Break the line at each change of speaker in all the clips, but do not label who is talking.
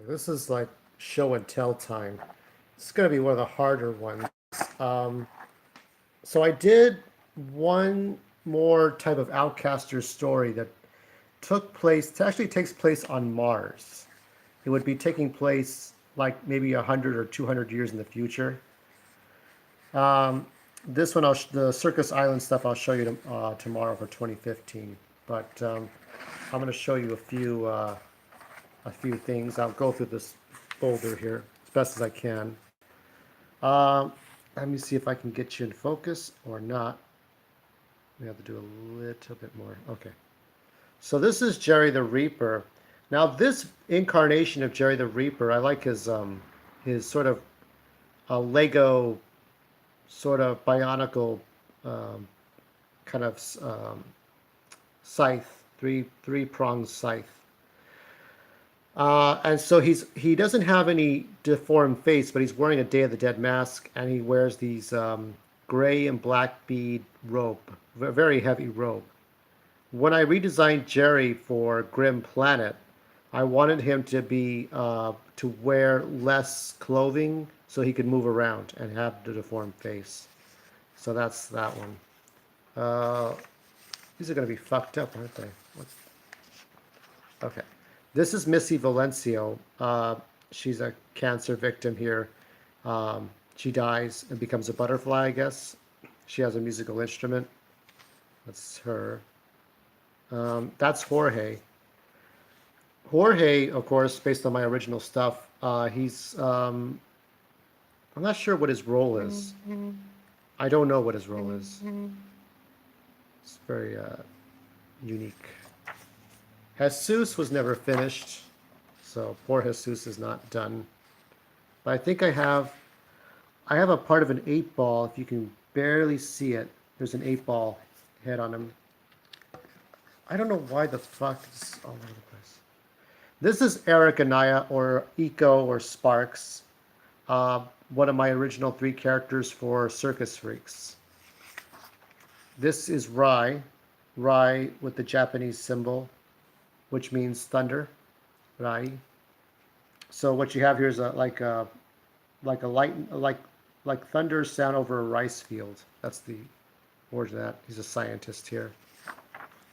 This is like show and tell time. It's going to be one of the harder ones. Um, so I did one more type of Outcaster story that actually takes place on Mars. It would be taking place like maybe 100 or 200 years in the future. Um, this one, the Circus Island stuff, I'll show you tomorrow for 2015. But I'm going to show you a few things. I'll go through this folder here as best as I can. Um, Let me see if I can get you in focus or not. We have to do a little bit more. Okay. So this is Jerry the Reaper. Now this incarnation of Jerry the Reaper, I like his sort of Lego sort of bionicle um, kind of scythe, three pronged scythe. And so he doesn't have any deformed face, but he's wearing a Day of the Dead mask, and he wears these gray and black bead robe, very heavy robe. When I redesigned Jerry for Grim Planet, I wanted him to wear less clothing so he could move around and have the deformed face. So that's that one. Uh, these are going to be fucked up, aren't they? Okay. This is Missy Valencio. She's a cancer victim here. She dies and becomes a butterfly, I guess. She has a musical instrument. That's her. That's Jorge. Jorge, of course, based on my original stuff, I'm not sure what his role is. I don't know what his role is. It's very unique. Jesus was never finished, so poor Jesus is not done. But I think I have a part of an 8-ball. If you can barely see it, there's an 8-ball head on him. I don't know why the fuck it's all over the place. This is Eric Anaya, or Eco, or Sparks, one of my original 3 characters for Circus Freaks. This is Rai with the Japanese symbol, which means thunder, Rai. So what you have here is like thunder sound over a rice field. That's the origin of that. He's a scientist here.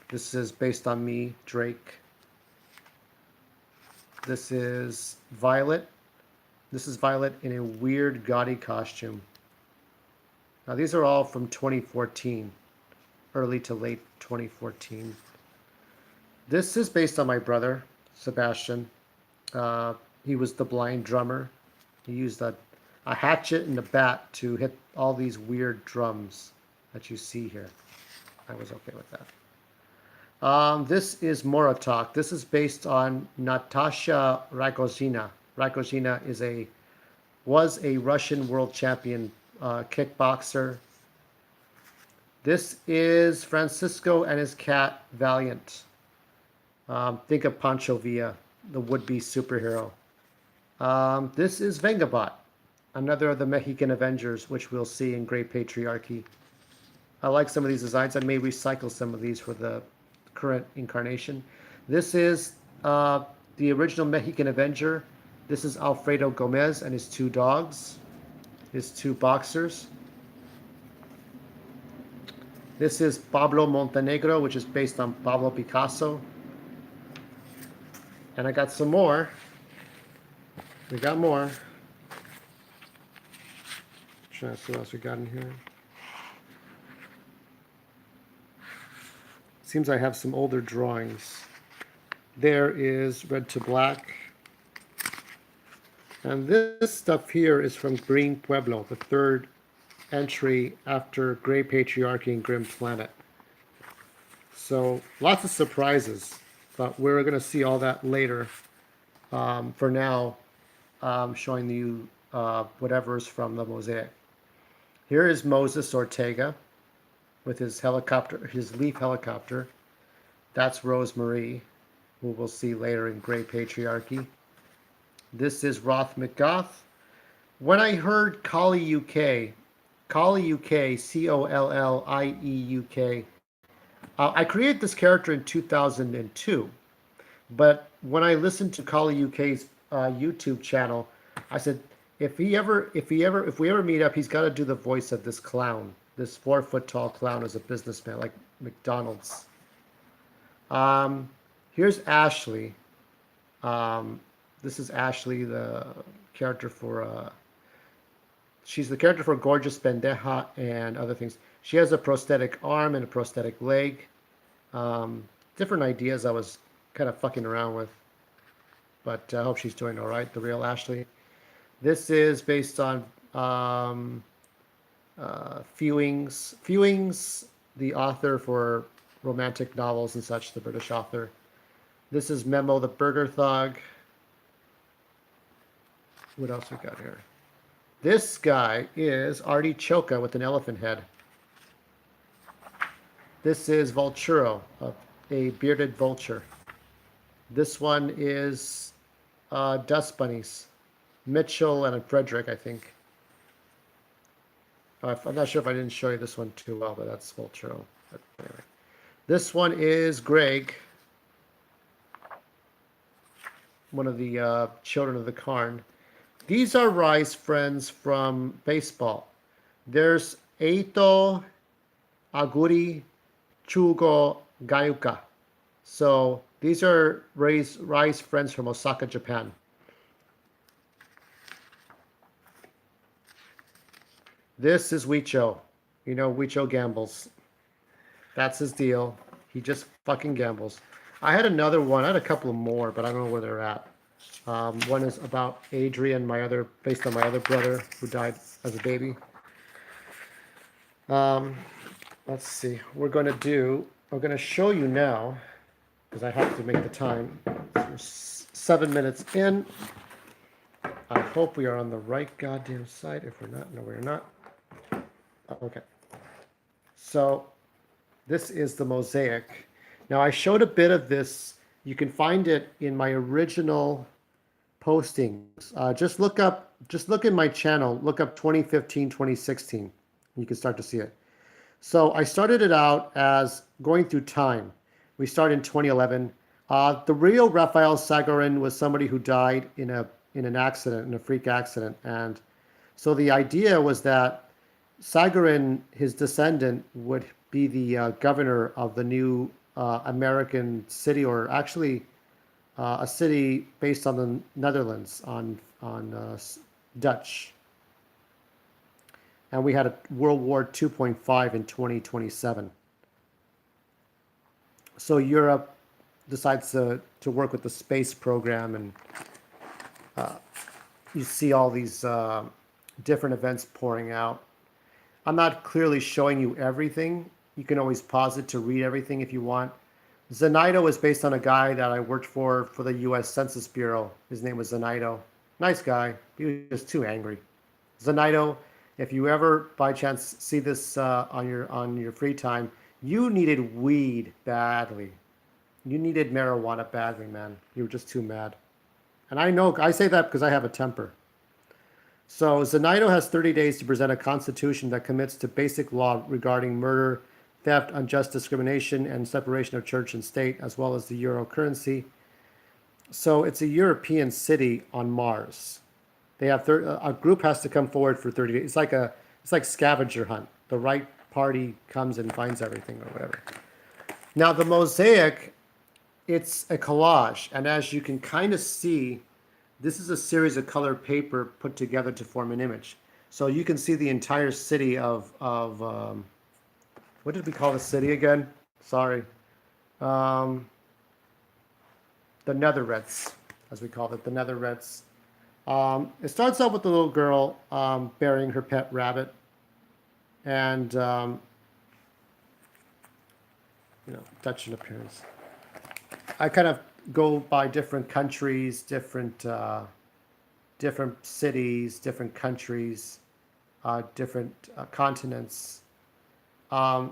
This is based on me, Drake. This is Violet. This is Violet in a weird gaudy costume. Now these are all from 2014, early to late 2014. This is based on my brother, Sebastian. He was the blind drummer. He used a hatchet and a bat to hit all these weird drums that you see here. I was okay with that. This is Morotok. This is based on Natasha Ragozina. Ragozina was a Russian world champion kickboxer. This is Francisco and his cat, Valiant. Think of Pancho Villa, the would-be superhero. This is Vengabot, another of the Mexican Avengers, which we'll see in Great Patriarchy. I like some of these designs. I may recycle some of these for the current incarnation. This is the original Mexican Avenger. This is Alfredo Gomez and his 2 dogs, his 2 boxers. This is Pablo Montenegro, which is based on Pablo Picasso. And I got some more. We got more. Trying to see what else we got in here. Seems I have some older drawings. There is Red to Black. And this stuff here is from Green Pueblo, the 3rd entry after Grey Patriarchy and Grim Planet. So lots of surprises, but we're going to see all that later. For now, I'm showing you whatever's from the Mosaic. Here is Moses Ortega with his helicopter, his Leaf helicopter. That's Rosemarie, who we'll see later in Grey Patriarchy. This is Roth McGoth. When I heard Collie UK, Collie UK, I created this character in 2002, but when I listened to Collie UK's YouTube channel. I said, if we ever meet up, he's got to do the voice of this clown, this 4 foot tall clown as a businessman, like McDonald's. Um, Here's Ashley. This is Ashley, the character for she's the character for Gorgeous Bendeja and other things. She has a prosthetic arm and a prosthetic leg. Um, Different ideas I was kind of fucking around with, but I hope she's doing all right. The real Ashley. This is based on Fewings. Fewings, the author for romantic novels and such, the British author. This is Memo, the Burger Thug. What else we got here? This guy is Artichoka with an elephant head. This is Vulturo, a bearded vulture. This one is Dust Bunnies. Mitchell and Frederick, I think. I'm not sure if I didn't show you this one too well, but that's Vulturo. But anyway. This one is Greg, one of the children of the Karn. These are Rai's friends from baseball. There's Eito, Aguri, Chugo, Gayuka. So these are Rai's friends from Osaka, Japan. This is Wicho. You know, Wicho gambles. That's his deal. He just fucking gambles. I had another one. I had a couple more, but I don't know where they're at. One is about Adrian, based on my other brother who died as a baby. Let's see. We're going to show you now, because I have to make the time. So we're 7 minutes in. I hope we are on the right goddamn site. If we're not, no, we're not. Okay. So this is the Mosaic. Now I showed a bit of this. You can find it in my original postings. Just look in my channel, look up 2015, 2016. You can start to see it. So I started it out as going through time. We start in 2011. The real Raphael Sagarin was somebody who died in an accident, in a freak accident. And so the idea was that Sagarin, his descendant, would be the governor of the new American city, or actually a city based on the Netherlands, on Dutch. And we had a World War 2.5 in 2027. So Europe decides to work with the space program, and you see all these different events pouring out. I'm not clearly showing you everything. You can always pause it to read everything if you want. Zenaido is based on a guy that I worked for the U.S. Census Bureau. His name was Zenaido. Nice guy. He was just too angry. Zenaido, if you ever by chance see this on your free time, you needed weed badly. You needed marijuana badly, man. You were just too mad. And I say that because I have a temper. So Zenaido has 30 days to present a constitution that commits to basic law regarding murder, theft, unjust discrimination, and separation of church and state, as well as the euro currency. So it's a European city on Mars. They have a group has to come forward for 30 days. It's like scavenger hunt. The right party comes and finds everything or whatever. Now the Mosaic, it's a collage, and as you can kind of see, this is a series of colored paper put together to form an image. So you can see the entire city of what did we call the city again? Sorry. The Netherrets, as we call it, the Netherrets. It starts out with the little girl burying her pet rabbit, and Dutch in appearance. I kind of go by different countries, different cities, different countries, different continents. The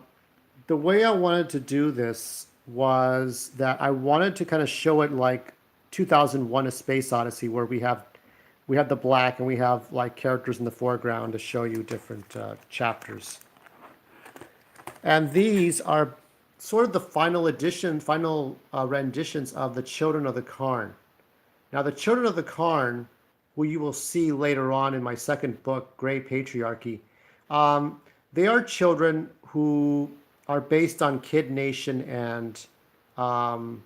way I wanted to do this was that I wanted to kind of show it like 2001: A Space Odyssey, where we have the black and we have like characters in the foreground to show you different chapters. And these are sort of the final renditions of the Children of the Karn. Now, the children of the Karn, who you will see later on in my second book, Gray Patriarchy, um, they are children who are based on Kid Nation and um,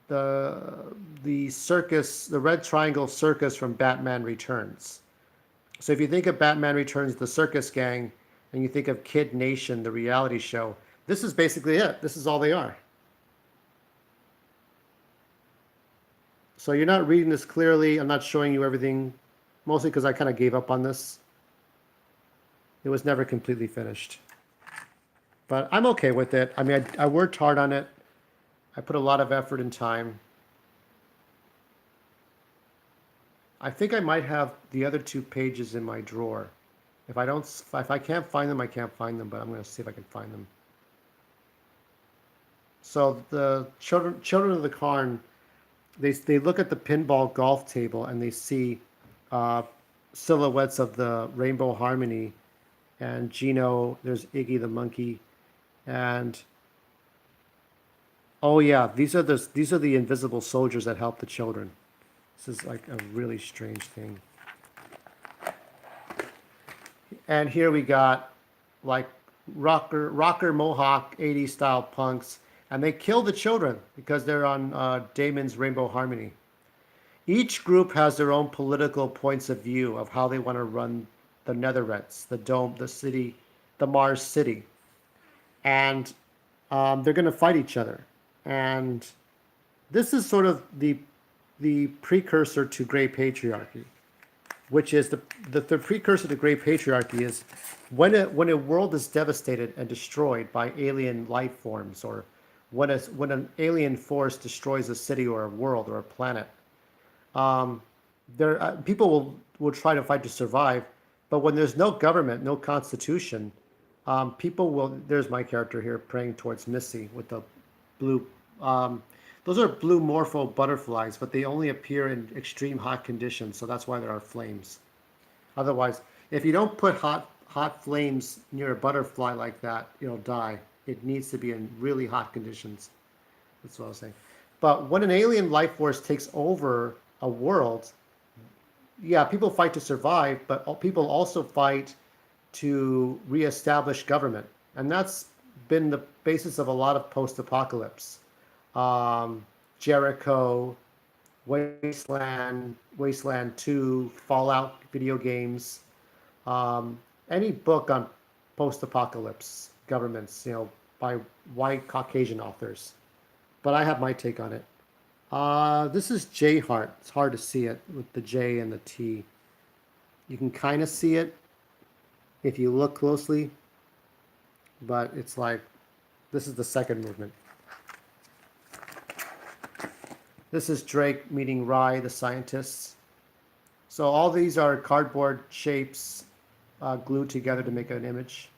the circus, the Red Triangle Circus from Batman Returns. So if you think of Batman Returns, the circus gang, and you think of Kid Nation, the reality show, this is basically it. This is all they are. So you're not reading this clearly. I'm not showing you everything, mostly because I kind of gave up on this. It was never completely finished. But I'm okay with it. I mean, I worked hard on it. I put a lot of effort and time. I think I might have the other 2 pages in my drawer. If I can't find them, I can't find them, but I'm going to see if I can find them. So the children of the Karn, they look at the pinball golf table and they see silhouettes of the Rainbow Harmony and Gino. There's Iggy the monkey, and oh yeah, these are the invisible soldiers that help the children. This is like a really strange thing. And here we got like rocker Mohawk 80s style punks, and they kill the children because they're on Damon's Rainbow Harmony. Each group has their own political points of view of how they want to run the Netherrets, the Dome, the city, the Mars City, and they're going to fight each other. And this is sort of the precursor to Gray Patriarchy, which is the precursor to Gray Patriarchy is when a world is devastated and destroyed by alien life forms, or when an alien force destroys a city or a world or a planet. People will try to fight to survive, but when there's no government, no constitution, people will. There's my character here praying towards Missy with the blue. Those are blue morpho butterflies, but they only appear in extreme hot conditions, so that's why there are flames. Otherwise, if you don't put hot flames near a butterfly like that, it'll die. It needs to be in really hot conditions. That's what I was saying. But when an alien life force takes over a world, yeah, people fight to survive, but people also fight to reestablish government. And that's been the basis of a lot of post-apocalypse. Jericho, Wasteland 2, Fallout video games, any book on post-apocalypse governments, by white Caucasian authors. But I have my take on it. This is J Heart. It's hard to see it with the J and the T. You can kind of see it if you look closely, but it's like, this is the second movement. This is Drake meeting Rye, the scientists. So all these are cardboard shapes glued together to make an image.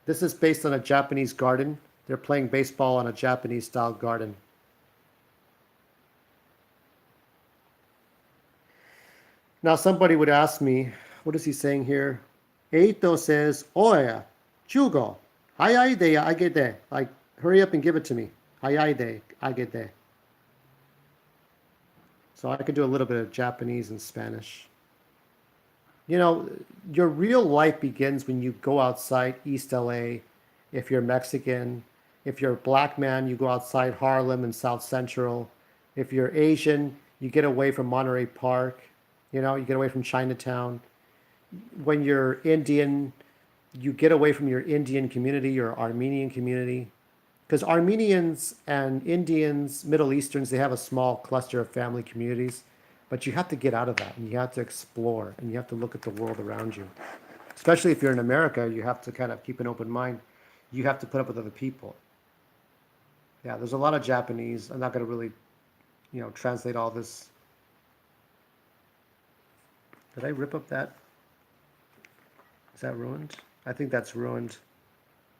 This is based on a Japanese garden. They're playing baseball on a Japanese-style garden. Now somebody would ask me, what is he saying here? Eito says, Oya, Chugo, hayai de agede. Like, hurry up and give it to me. Hayai de agede. So I could do a little bit of Japanese and Spanish. Your real life begins when you go outside East LA. If you're Mexican, if you're a black man, you go outside Harlem and South Central. If you're Asian, you get away from Monterey Park. You get away from Chinatown. When you're Indian, you get away from your Indian community, your Armenian community. Because Armenians and Indians, Middle Easterns, they have a small cluster of family communities. But you have to get out of that, and you have to explore, and you have to look at the world around you. Especially if you're in America, you have to kind of keep an open mind. You have to put up with other people. Yeah, there's a lot of Japanese. I'm not going to really, translate all this. Did I rip up that? Is that ruined? I think that's ruined.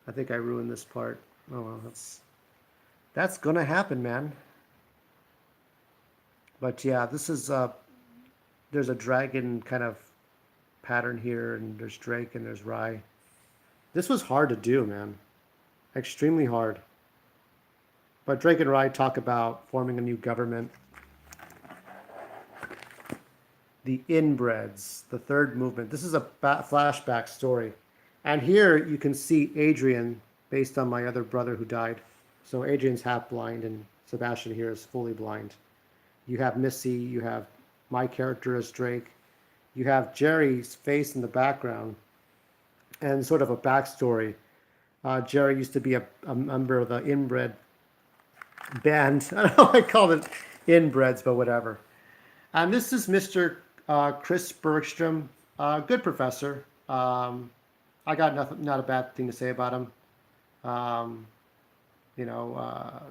I think I ruined this part. Oh well, that's gonna happen, man. But yeah, this is there's a dragon kind of pattern here, and there's Drake and there's Rye. This was hard to do, man. Extremely hard. But Drake and Ryan talk about forming a new government. The Inbreds, the third movement. This is a flashback story. And here you can see Adrian, based on my other brother who died. So Adrian's half blind, and Sebastian here is fully blind. You have Missy, you have my character as Drake. You have Jerry's face in the background, and sort of a backstory. Jerry used to be a member of the Inbred band. I don't know, I called it Inbreds, but whatever. And this is Mr. Chris Bergstrom, good professor. I got not a bad thing to say about him.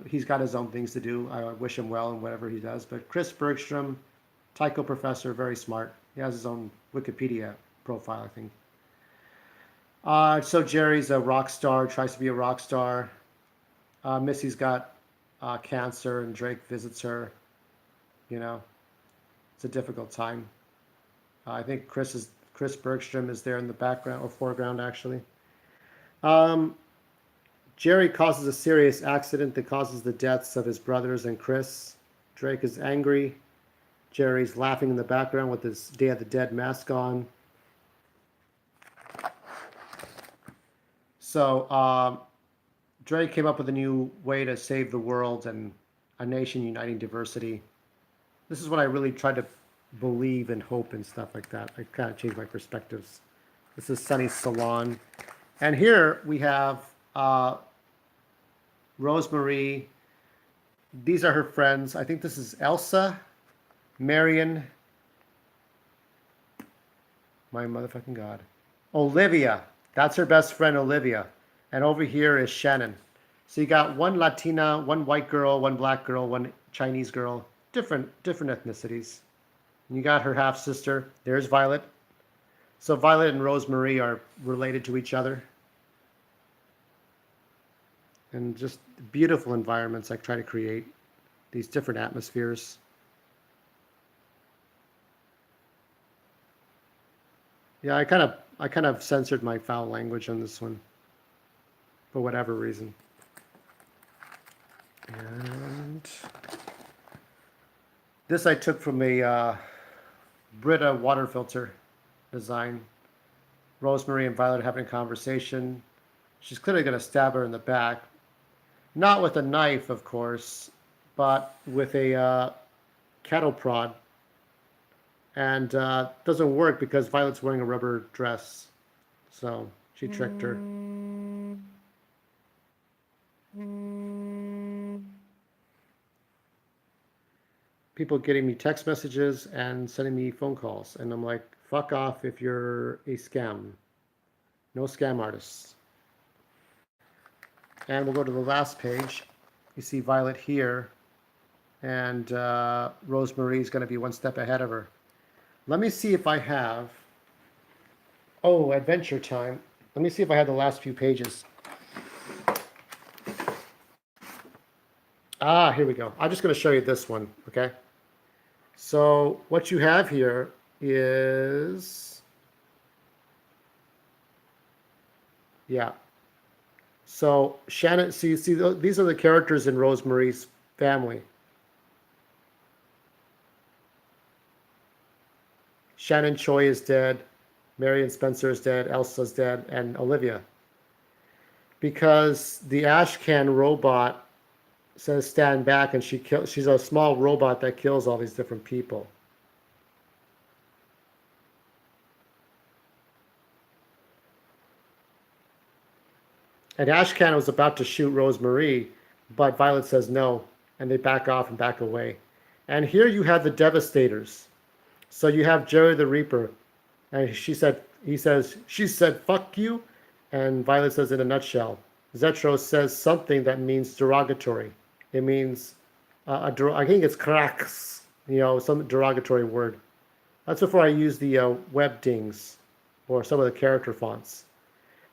He's got his own things to do. I wish him well in whatever he does. But Chris Bergstrom, Tycho professor, very smart. He has his own Wikipedia profile, I think. So Jerry's a rock star, tries to be a rock star. Missy's got cancer, and Drake visits her. It's a difficult time. I think Chris Bergstrom is there in the background or foreground, actually. Jerry causes a serious accident that causes the deaths of his brothers and Chris. Drake is angry. Jerry's laughing in the background with his Day of the Dead mask on. So Drake came up with a new way to save the world and a nation uniting diversity. This is what I really tried to believe and hope and stuff like that. I kind of changed my perspectives. This is Sunny's salon. And here we have Rosemary. These are her friends. I think this is Elsa, Marion, my motherfucking God, Olivia. That's her best friend, Olivia. And over here is Shannon. So you got one Latina, one white girl, one black girl, one Chinese girl, different ethnicities. And you got her half sister. There's Violet. So Violet and Rosemary are related to each other. And just beautiful environments I try to create, these different atmospheres. Yeah, I kind of censored my foul language on this one for whatever reason. And this I took from a Brita water filter design. Rosemary and Violet having a conversation. She's clearly going to stab her in the back. Not with a knife, of course, but with a cattle prod. And doesn't work because Violet's wearing a rubber dress. So she tricked her. People getting me text messages and sending me phone calls. And I'm like, fuck off if you're a scam. No scam artists. And we'll go to the last page. You see Violet here. And Rosemary's going to be one step ahead of her. Let me see if I have... Oh, Adventure Time. Let me see if I have the last few pages. Ah, here we go. I'm just going to show you this one, okay? So what you have here is... Yeah. So Shannon, so you see, these are the characters in Rosemary's family. Shannon Choi is dead, Marion Spencer is dead, Elsa's dead, and Olivia. Because the Ashcan robot says stand back, and she's a small robot that kills all these different people. And Ashcan was about to shoot Rosemary, but Violet says no, and they back off and back away. And here you have the Devastators. So you have Jerry the Reaper, and she said, fuck you, and Violet says in a nutshell. Zetro says something that means derogatory. It means, I think it's cracks, some derogatory word. That's before I use the web dings, or some of the character fonts.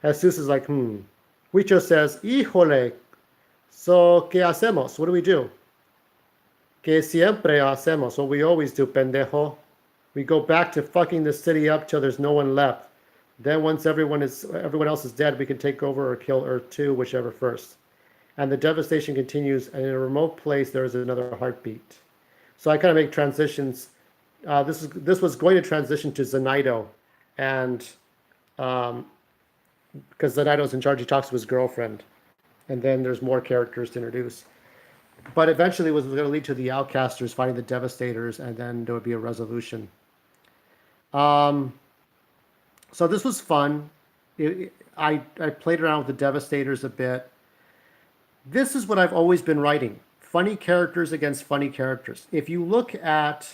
Jesus is like, Huicho says, híjole, so ¿qué hacemos? What do we do? Que siempre hacemos, what we always do, pendejo. We go back to fucking the city up till there's no one left. Then once everyone else is dead, we can take over or kill Earth 2, whichever first. and the devastation continues, and in a remote place there is another heartbeat. So I kind of make transitions. This was going to transition to Zenaido, and because Zenaido's in charge, he talks to his girlfriend, and then there's more characters to introduce. But eventually, it was going to lead to the Outcasters fighting the Devastators, and then there would be a resolution. Um, so this was fun. I played around with the Devastators a bit. This is what I've always been writing: funny characters against funny characters. If you look at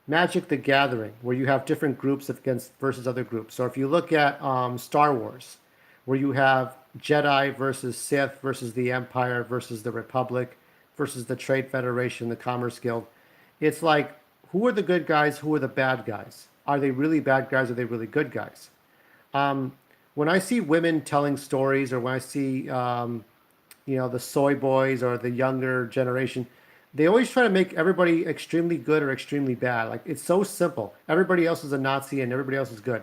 Magic the Gathering, where you have different groups against versus other groups. So if you look at Star Wars, where you have Jedi versus Sith versus the Empire versus the Republic versus the Trade Federation, the Commerce Guild, it's like, who are the good guys? Who are the bad guys? Are they really bad guys? Are they really good guys? When I see women telling stories, or when I see the soy boys or the younger generation, they always try to make everybody extremely good or extremely bad. Like, it's so simple. Everybody else is a Nazi and everybody else is good.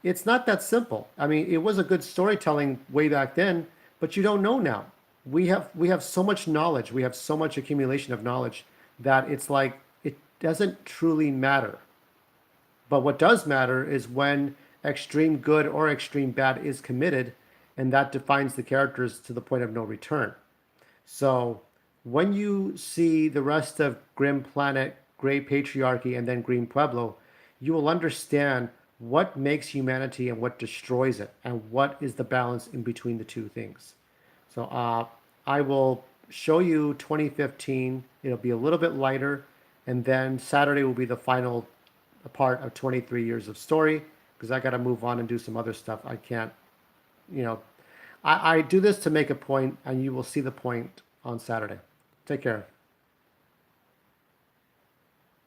It's not that simple. I mean, it was a good storytelling way back then, but you don't know now. We have so much knowledge. We have so much accumulation of knowledge that it's like it doesn't truly matter. But what does matter is when extreme good or extreme bad is committed, and that defines the characters to the point of no return. So when you see the rest of Grim Planet, Gray Patriarchy, and then Green Pueblo, you will understand what makes humanity and what destroys it, and what is the balance in between the two things. So I will show you 2015. It'll be a little bit lighter, and then Saturday will be the final part of 23 years of story, because I got to move on and do some other stuff. I can't, you know, I do this to make a point, and you will see the point on Saturday. Take care.